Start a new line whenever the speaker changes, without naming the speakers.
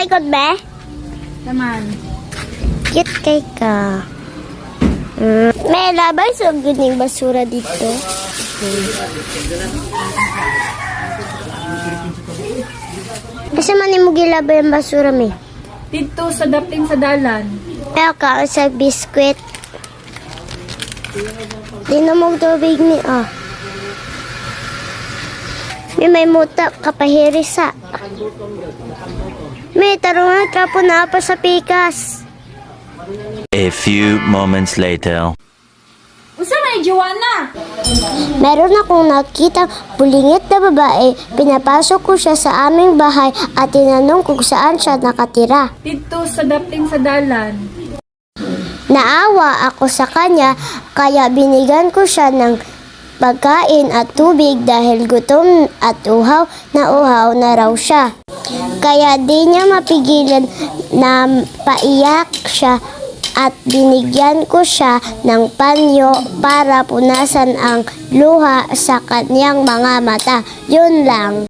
likod, be?
Naman.
Cute kay ka. May labay sa guning basura dito. Kasi man mo gilabay ang basura, me.
Dito sa dapting sa dalan.
Kaya ka sa biskwit. Di na mo tubig ni, May muta kapahirisa. May tarungan ka po na pa sa pikas.
A few moments later.
Usa may Joanna?
Meron akong nakita bulingit na babae. Pinapasok ko siya sa aming bahay at tinanong kung saan siya nakatira.
Dito sa dapting sa dalan.
Naawa ako sa kanya kaya binigyan ko siya ng pagkain at tubig dahil gutom at uhaw na raw siya. Kaya di niya mapigilan na paiyak siya at binigyan ko siya ng panyo para punasan ang luha sa kanyang mga mata. Yun lang.